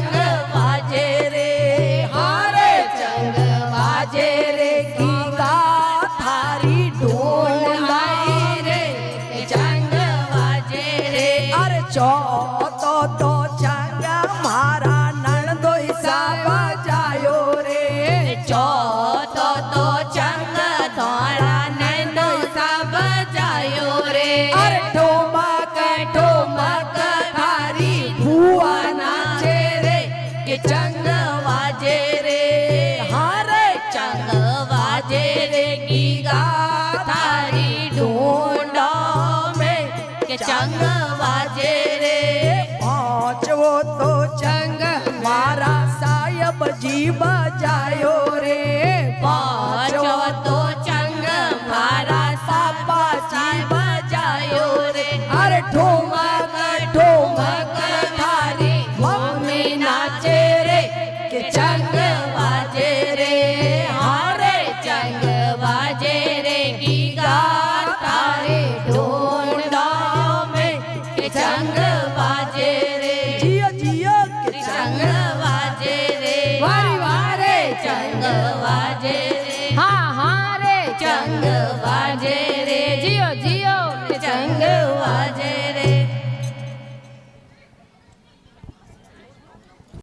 चंग बाजे रे हारे चंग बाजे रे गीगा थारी ढोल आई रे चंग बाजे रे अरे चो तो चंग मारा नणदोई सा बजायो रे चो तो चंग तोरा नणदोई सा बजायो रे अरे ठोमक थारी भुआ नाचे रे के चंग वाजे रे हारे चंग वाजे रे गीगा थारी ढूंढो में के चंग वाजे रे पांचवो तो चंग मारा सायब जी बजायो रे पांचवो तो चंग मारा सापा जी बजायो रे अरे ठोमक थारी मम्मी नाचे